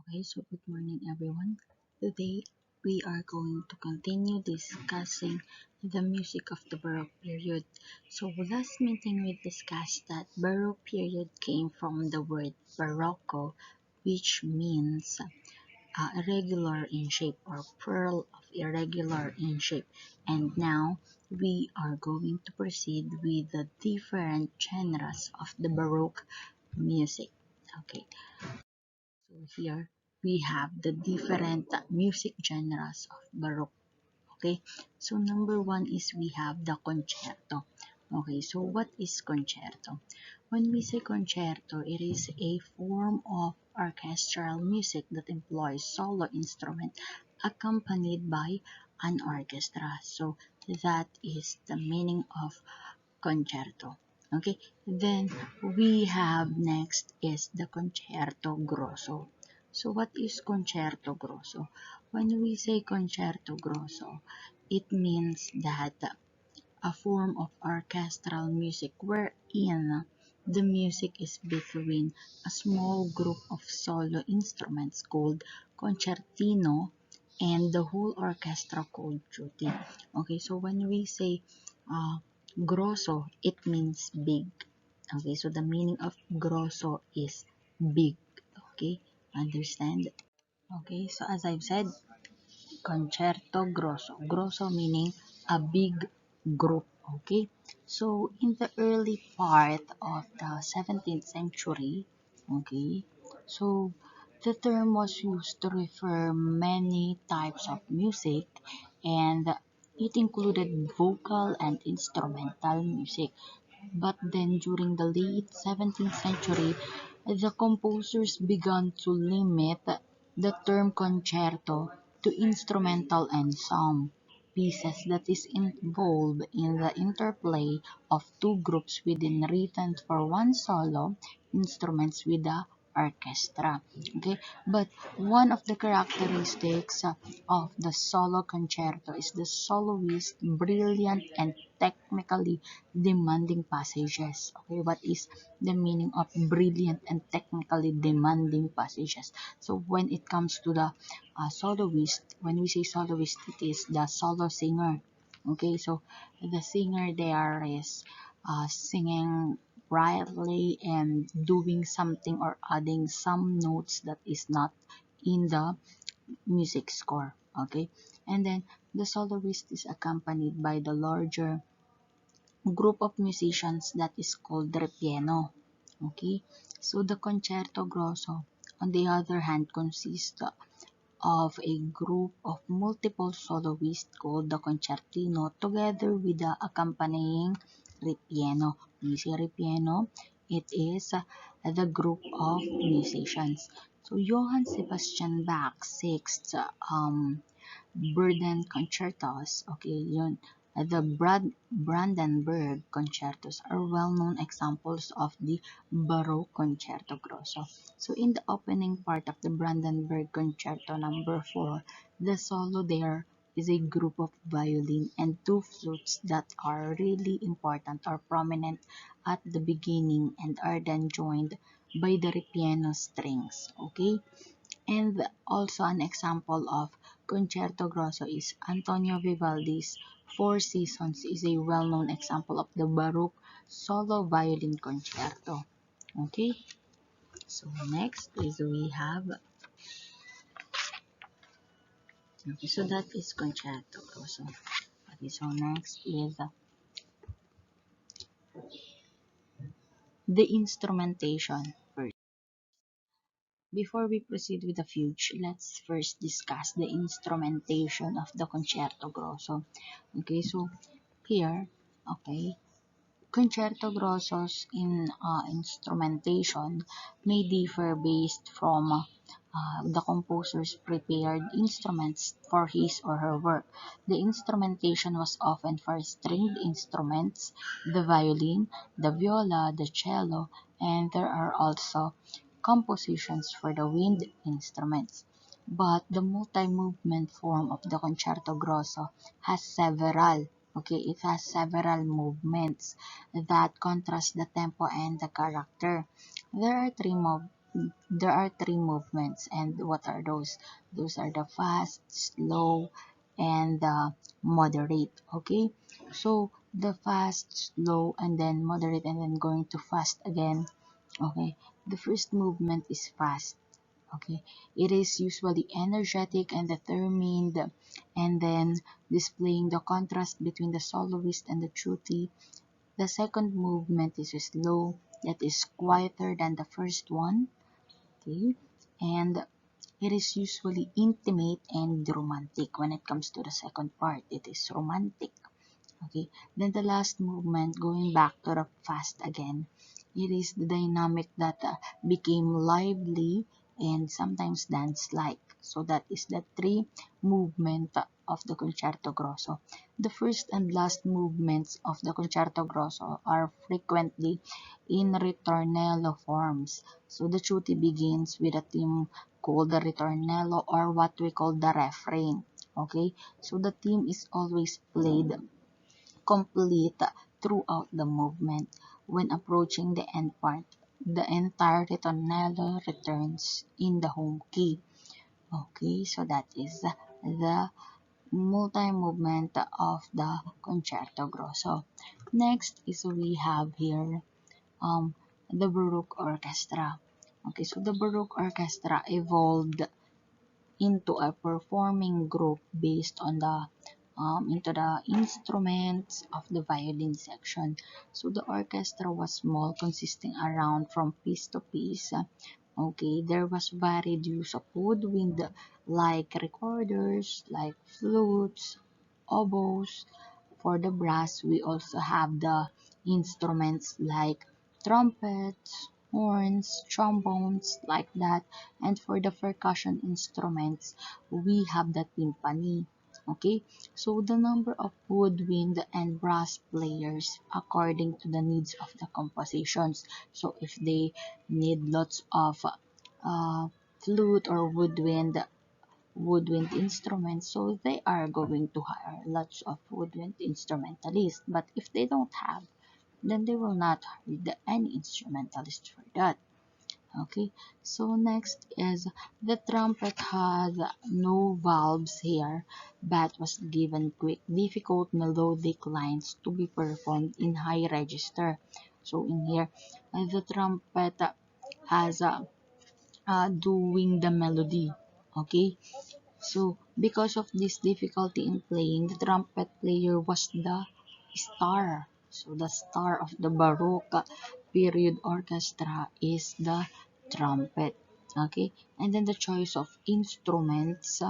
Okay, so good morning everyone. Today we are going to continue discussing the music of the Baroque period. So last meeting we discussed that Baroque period came from the word Barocco, which means irregular in shape or pearl of irregular in shape. And now we are going to proceed with the different genres of the Baroque music. Okay, so here we have the different music genres of Baroque. Okay, so number one is we have the concerto. Okay, so what is concerto? When we say concerto, it is a form of orchestral music that employs solo instrument accompanied by an orchestra. So that is the meaning of concerto. Okay, then we have next is the concerto grosso. So what is concerto grosso? When we say concerto grosso, it means that a form of orchestral music wherein the music is between a small group of solo instruments called concertino and the whole orchestra called tutti. Okay, so when we say uh, grosso, it means big. Okay, so the meaning of grosso is big. Okay, understand? Okay, so as I've said, concerto grosso. Grosso meaning a big group. Okay, so in the early part of the 17th century, okay, so the term was used to refer many types of music, and it included vocal and instrumental music. But then during the late 17th century, the composers began to limit the term concerto to instrumental and song pieces that is involved in the interplay of two groups within written for one solo instruments with the orchestra. Okay, but one of the characteristics of the solo concerto is the soloist's brilliant and technically demanding passages. Okay, what is the meaning of brilliant and technically demanding passages? So when it comes to the soloist, when we say soloist, it is the solo singer. Okay, so the singer there is singing brightly and doing something or adding some notes that is not in the music score. Okay, and then the soloist is accompanied by the larger group of musicians that is called Repieno. Okay, so the concerto grosso, on the other hand, consists of a group of multiple soloists called the concertino together with the accompanying ripieno. When we say ripieno, it is the group of musicians. So Johann Sebastian Bach's sixth Burden concertos, okay, yun. The Brandenburg concertos are well-known examples of the Baroque concerto grosso. So in the opening part of the Brandenburg concerto number 4, the solo there is a group of violin and two flutes that are really important or prominent at the beginning and are then joined by the ripieno strings, okay? And also an example of concerto grosso is Antonio Vivaldi's Four Seasons is a well-known example of the Baroque solo violin concerto. Okay, so next is we have, okay, so that is concerto grosso. Okay, so next is the instrumentation. Before we proceed with the fugue, let's first discuss the instrumentation of the concerto grosso. Okay, so here, okay, concerto grossos in instrumentation may differ based from the composer's prepared instruments for his or her work. The instrumentation was often for stringed instruments, the violin, the viola, the cello, and there are also compositions for the wind instruments. But the multi-movement form of the concerto grosso has several, okay, it has several movements that contrast the tempo and the character. There are three there are three movements. And what are those? Those are the fast, slow, and the moderate. Okay, so the fast, slow, and then moderate, and then going to fast again. Okay, the first movement is fast. Okay, it is usually energetic and determined, and then displaying the contrast between the soloist and the Shruti. The second movement is slow, that is quieter than the first one. Okay, and it is usually intimate and romantic. When it comes to the second part, it is romantic. Okay, then the last movement, going back to the fast again, it is the dynamic that became lively and sometimes dance-like. So that is the three movement of the concerto grosso. The first and last movements of the concerto grosso are frequently in ritornello forms. So the tutti begins with a theme called the ritornello, or what we call the refrain. Okay, so the theme is always played complete throughout the movement. When approaching the end part, the entire ritornello returns in the home key. Okay, so that is the multi-movement of the concerto grosso. Next is we have here the Baroque orchestra. Okay, so the Baroque orchestra evolved into a performing group based on the into the instruments of the violin section. So the orchestra was small, consisting around from piece to piece. Okay, there was varied use of woodwind like recorders, like flutes, oboes. For the brass, we also have the instruments like trumpets, horns, trombones, like that. And for the percussion instruments, we have the timpani. Okay, so the number of woodwind and brass players according to the needs of the compositions. So if they need lots of uh, flute or woodwind instruments, so they are going to hire lots of woodwind instrumentalists. But if they don't have, then they will not hire any instrumentalist for that. Okay, so next is the trumpet has no valves here, but was given quick, difficult melodic lines to be performed in high register. So in here, the trumpet has doing the melody. Okay, so because of this difficulty in playing, the trumpet player was the star. So the star of the Baroque period orchestra is the trumpet. Okay, and then the choice of instruments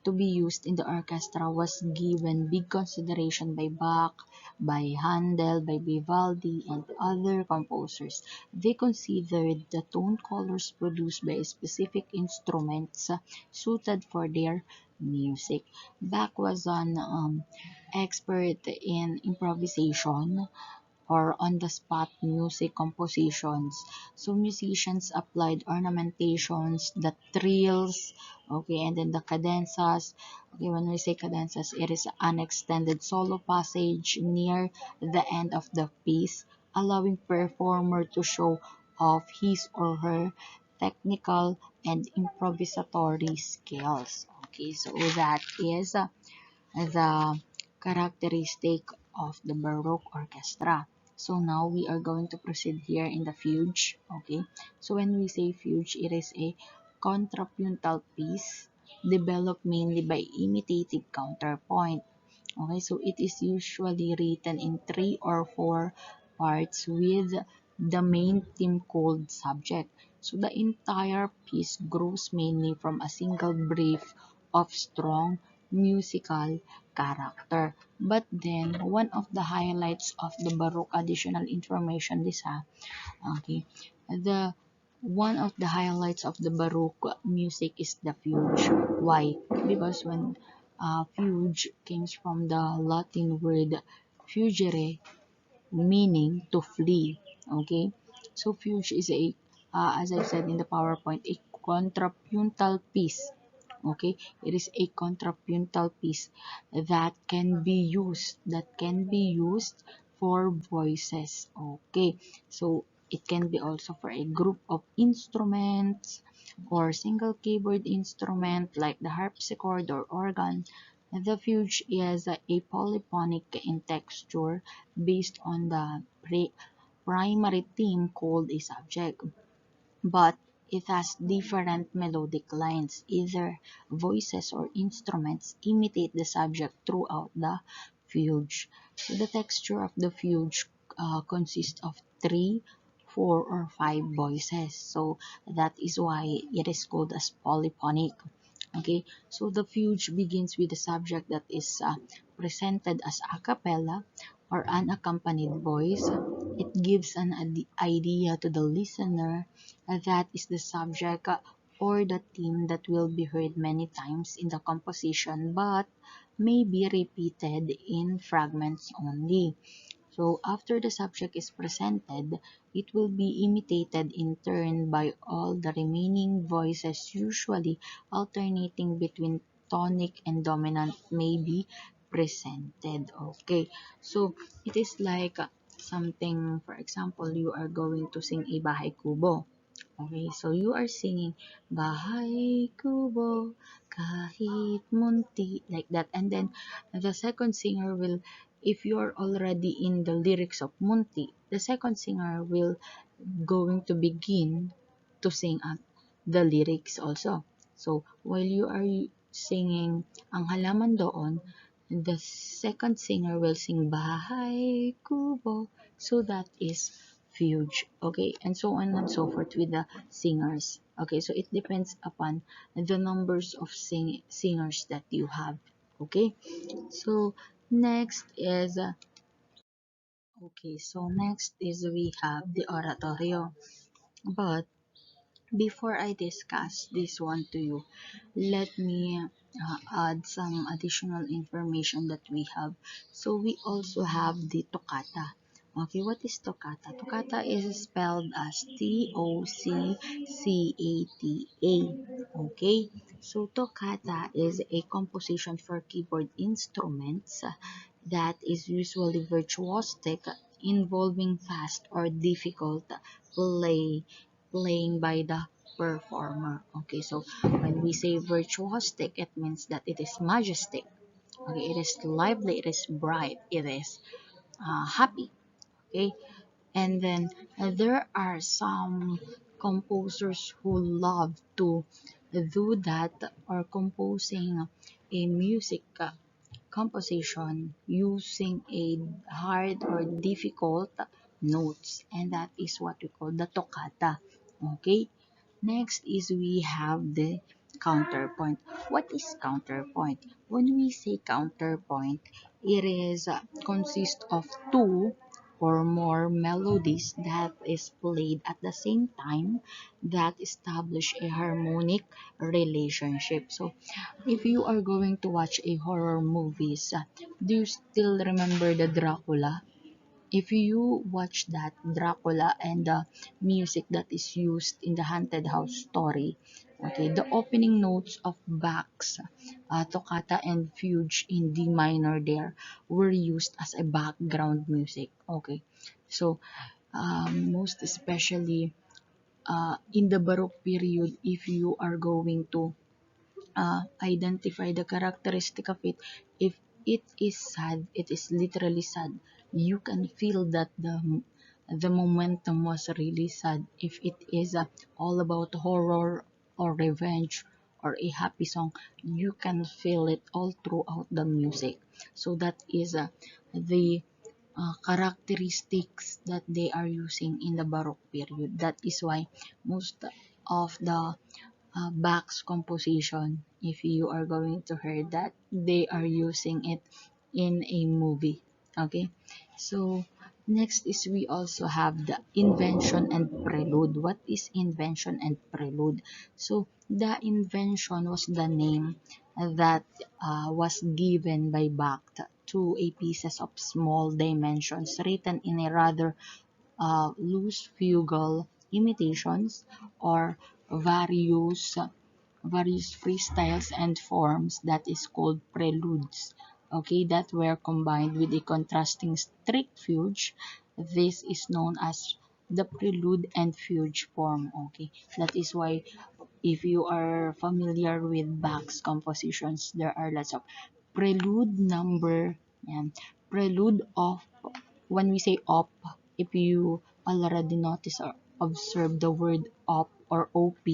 to be used in the orchestra was given big consideration by Bach, by Handel, by Vivaldi, and other composers. They considered the tone colors produced by specific instruments suited for their music. Bach was an expert in improvisation or on-the-spot music compositions. So musicians applied ornamentations, the trills, okay, and then the cadenzas. Okay, when we say cadenzas, it is an extended solo passage near the end of the piece, allowing performer to show off his or her technical and improvisatory skills. Okay, so that is the characteristic of the Baroque orchestra. So now we are going to proceed here in the fugue. Okay, so when we say fugue, it is a contrapuntal piece developed mainly by imitative counterpoint. Okay, so it is usually written in three or four parts with the main theme called subject. So the entire piece grows mainly from a single brief of strong musical character. But then, one of the highlights of the Baroque additional information this okay, the one of the highlights of the Baroque music is the fugue. Why? Because when fugue comes from the Latin word fugere, meaning to flee. Okay, so fugue is a, as I said in the PowerPoint, a contrapuntal piece. Okay, it is a contrapuntal piece that can be used for voices. Okay, so It can be also for a group of instruments or single keyboard instrument like the harpsichord or organ. The fugue is a polyphonic in texture based on the primary theme called a subject, but it has different melodic lines. Either voices or instruments imitate the subject throughout the fugue. So the texture of the fugue consists of three, four, or five voices. So that is why it is called as polyphonic. Okay, so the fugue begins with the subject that is presented as a cappella or unaccompanied voice. It gives an idea to the listener that is the subject or the theme that will be heard many times in the composition but may be repeated in fragments only. So after the subject is presented, it will be imitated in turn by all the remaining voices, usually alternating between tonic and dominant may be presented. Okay, so it is like something, for example, you are going to sing a Bahay Kubo. Okay, so you are singing Bahay Kubo kahit munti, like that, and then the second singer will, if you are already in the lyrics of munti, the second singer will going to begin to sing the lyrics also. So while you are singing ang halaman doon, the second singer will sing Bahay Kubo. So that is fugue. Okay, and so on and so forth with the singers. Okay, so it depends upon the numbers of singers that you have. Okay, so next is we have the oratorio. But before I discuss this one to you, let me add some additional information that we have. So we also have the toccata. Okay, what is toccata? Toccata is spelled as Toccata. Okay, so toccata is a composition for keyboard instruments that is usually virtuosic, involving fast or difficult playing by the performer. Okay, so when we say virtuosic, it means that it is majestic. Okay, it is lively, it is bright, it is happy. Okay, and then there are some composers who love to do that, or composing a music composition using a hard or difficult notes, and that is what we call the toccata. Okay, next is we have the counterpoint. What is counterpoint? When we say counterpoint, it is consists of two or more melodies that is played at the same time that establish a harmonic relationship. So if you are going to watch a horror movies, do you still remember the Dracula? If you watch that Dracula and the music that is used in the haunted house story, okay, the opening notes of Bach's toccata and fugue in D minor there were used as a background music. Okay, so most especially in the Baroque period, if you are going to identify the characteristic of it. If it is sad, it is literally sad. You can feel that the momentum was really sad. If it is all about horror or revenge or a happy song, you can feel it all throughout the music. So that is the characteristics that they are using in the Baroque period. That is why most of the Bach's composition, if you are going to hear that, they are using it in a movie. Okay, so next is we also have the invention and prelude. What is invention and prelude? So the invention was the name that was given by Bach to a pieces of small dimensions written in a rather loose fugal imitations, or various various freestyles and forms that is called preludes, okay, that were combined with a contrasting strict fugue. This is known as the prelude and fugue form. Okay, that is why if you are familiar with Bach's compositions, there are lots of prelude number and prelude of, when we say op, if you already notice or observe the word op or op,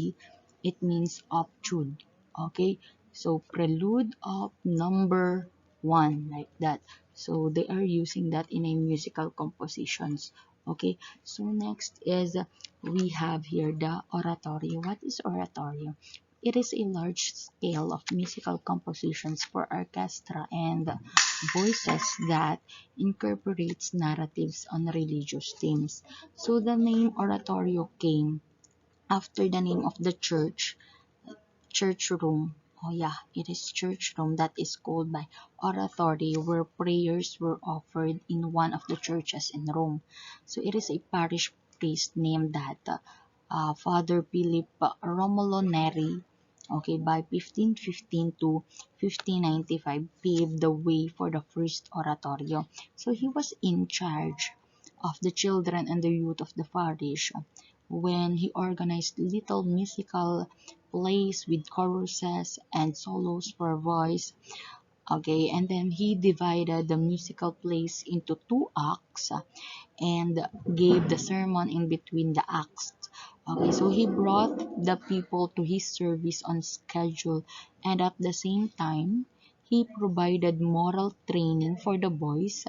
it means optude. Okay, so prelude of number one, like that. So they are using that in a musical compositions. Okay, so next is we have here the oratorio. What is oratorio? It is a large scale of musical compositions for orchestra and voices that incorporates narratives on religious themes. So the name oratorio came after the name of the church room. Oh yeah, it is church room that is called by oratory, where prayers were offered in one of the churches in Rome. So it is a parish priest named that Father Philip Romulo Neri. Okay, by 1515 to 1595 paved the way for the first oratorio. So he was in charge of the children and the youth of the parish when he organized little musical plays with choruses and solos for voice. Okay, and then he divided the musical plays into two acts and gave the sermon in between the acts. Okay, so he brought the people to his service on schedule, and at the same time, he provided moral training for the boys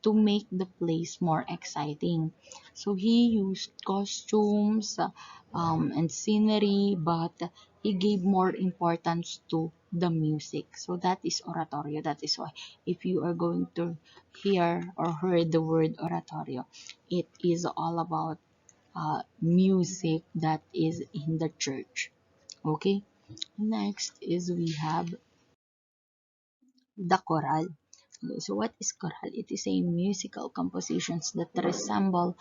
to make the place more exciting. So he used costumes and scenery, but he gave more importance to the music. So that is oratorio. That is why if you are going to hear or heard the word oratorio, it is all about music that is in the church. Okay. Next is we have the choral. Okay, so what is choral? It is a musical compositions that resemble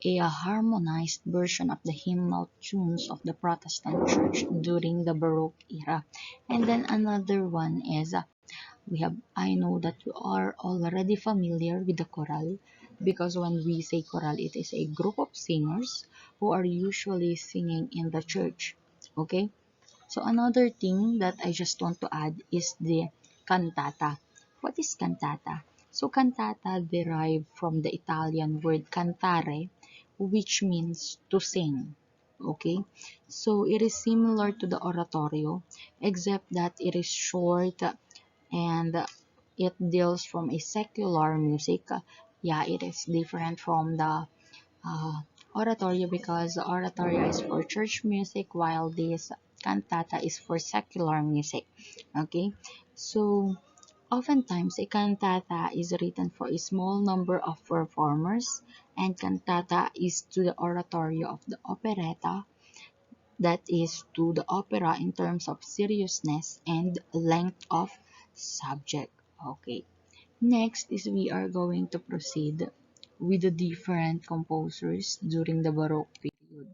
a harmonized version of the hymnal tunes of the Protestant church during the Baroque era. And then another one is we have, I know that you are already familiar with the choral, because when we say choral, it is a group of singers who are usually singing in the church. Okay, so another thing that I just want to add is the cantata. What is cantata? So cantata derived from the Italian word cantare, which means to sing. Okay, so it is similar to the oratorio, except that it is short and it deals from a secular music. Yeah, it is different from the uh, oratorio, because the oratorio is for church music while this cantata is for secular music. Okay, so oftentimes a cantata is written for a small number of performers, and cantata is to the oratorio of the operetta, that is to the opera in terms of seriousness and length of subject. Okay, next is we are going to proceed with the different composers during the Baroque period.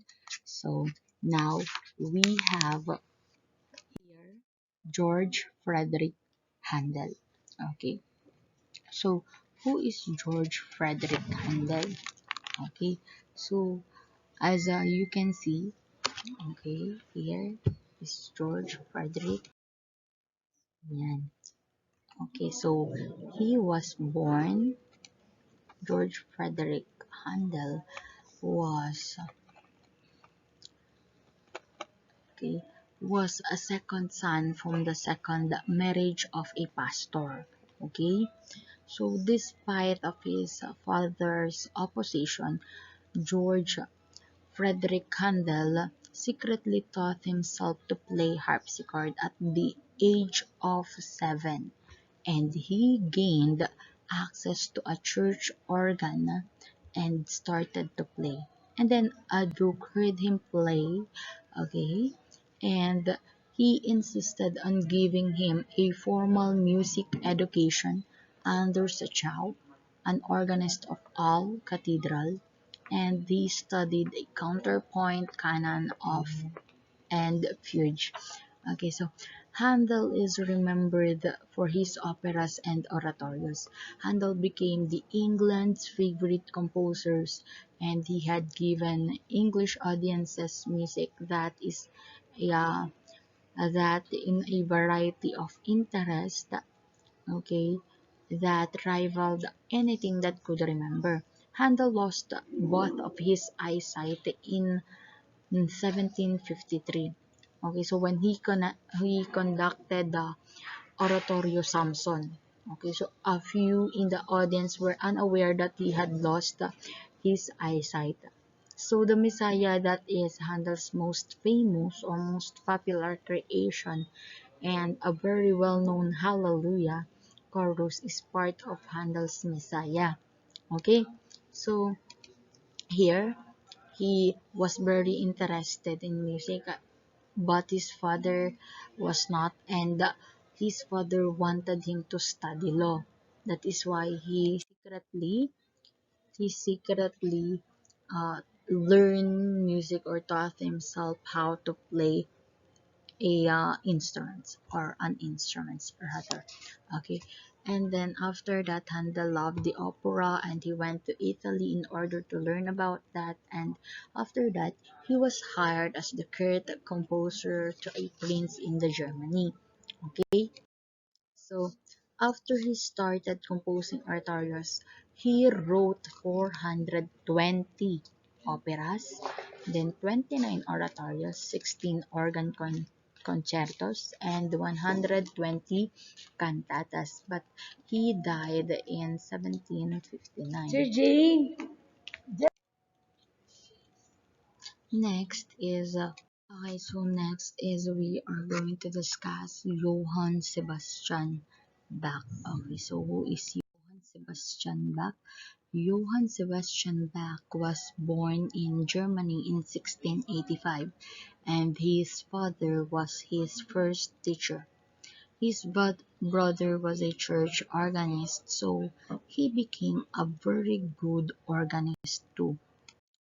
So now we have here George Frederick Handel. Okay, so who is George Frederick Handel? Okay, so as you can see, okay, here is George Frederick. Yan. Okay, so he was born, George Frederick Handel was okay, was a second son from the second marriage of a pastor. Okay, so despite of his father's opposition, George Frederick Handel secretly taught himself to play harpsichord at the age of 7, and he gained access to a church organ and started to play. And then a duke heard him play, okay, and he insisted on giving him a formal music education under Sachau, an organist of all cathedral, and he studied a counterpoint canon of and fugue. Okay, so Handel is remembered for his operas and oratorios. Handel became the England's favorite composers, and he had given English audiences music yeah, that in a variety of interest, okay, that rivaled anything that could remember. Handel lost both of his eyesight in 1753. Okay, so when he conducted the Oratorio Samson. Okay, so a few in the audience were unaware that he had lost his eyesight. So the Messiah, that is Handel's most famous or most popular creation, and a very well-known Hallelujah chorus, is part of Handel's Messiah. Okay, so here he was very interested in music, but his father was not, and his father wanted him to study law. That is why he secretly learned music, or taught himself how to play a instrument, or an instrument rather. Okay, and then after that, Handel loved the opera, and he went to Italy in order to learn about that. And after that, he was hired as the court composer to a prince in the Germany. Okay, so after he started composing oratorios, he wrote 420 operas, then 29 oratorios, 16 organ concertos, and 120 cantatas. But he died in 1759. Sir Jane! Next is we are going to discuss Johann Sebastian Bach. Okay, so who is Johann Sebastian Bach? Johann Sebastian Bach was born in Germany in 1685, and his father was his first teacher. His brother was a church organist, so he became a very good organist too.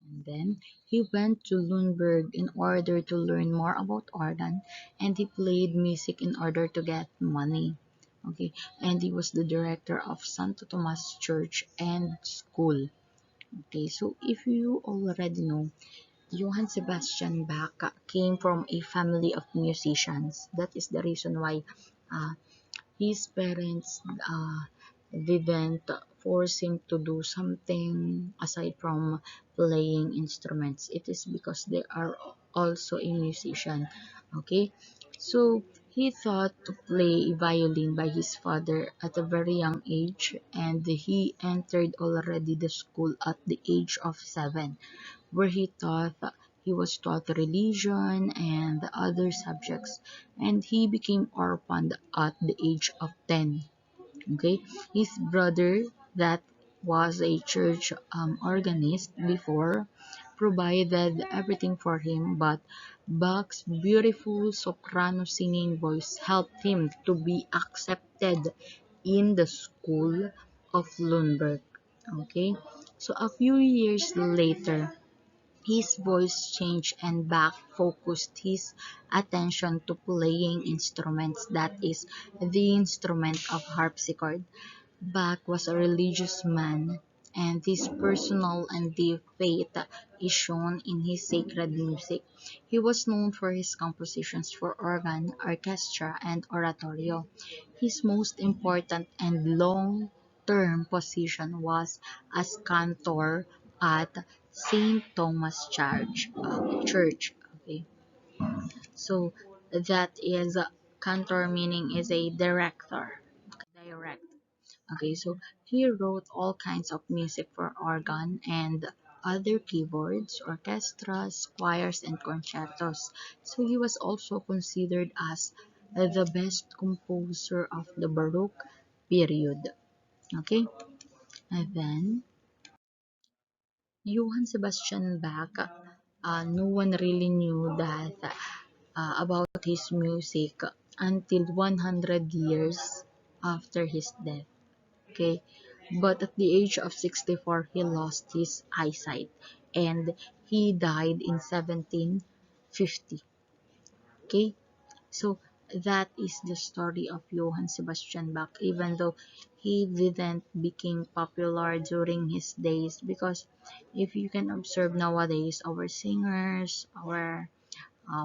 And then he went to Lundberg in order to learn more about organ, and he played music in order to get money. Okay, and he was the director of Santo Tomas Church and School. Okay, so if you already know, Johann Sebastian Bach came from a family of musicians. That is the reason why uh, his parents didn't force him to do something aside from playing instruments. It is because they are also a musician. Okay, so he thought to play violin by his father at a very young age, and he entered already the school at the age of 7, where he was taught religion and other subjects, and he became orphaned at the age of 10. Okay, his brother, that was a church organist before, provided everything for him, but Bach's beautiful soprano singing voice helped him to be accepted in the school of Lundberg. Okay, so a few years later, his voice changed, and Bach focused his attention to playing instruments, that is, the instrument of harpsichord. Bach was a religious man, and his personal and deep faith is shown in his sacred music. He was known for his compositions for organ, orchestra, and oratorio. His most important and long-term position was as cantor at Saint Thomas Church. Okay, so that is cantor, meaning is a director. Direct. Okay, so he wrote all kinds of music for organ and other keyboards, orchestras, choirs, and concertos. So he was also considered as the best composer of the Baroque period. Okay, and then Johann Sebastian Bach, no one really knew that about his music until 100 years after his death. Okay, but at the age of 64, he lost his eyesight, and he died in 1750. Okay, so that is the story of Johann Sebastian Bach, even though he didn't become popular during his days. Because if you can observe nowadays, our singers, our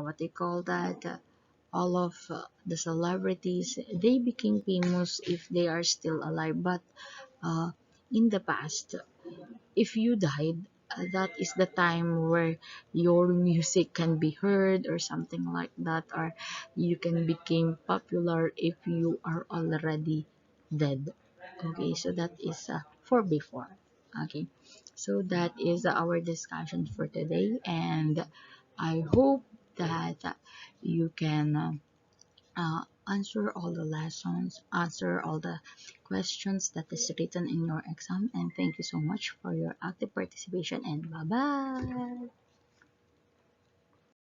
what they call that, all of the celebrities, they became famous if they are still alive. But uh, in the past, if you died, that is the time where your music can be heard or something like that, or you can become popular if you are already dead. Okay, so that is for before. Okay, so that is our discussion for today, and I hope that you can answer all the lessons, answer all the questions that is written in your exam. And thank you so much for your active participation, and bye bye.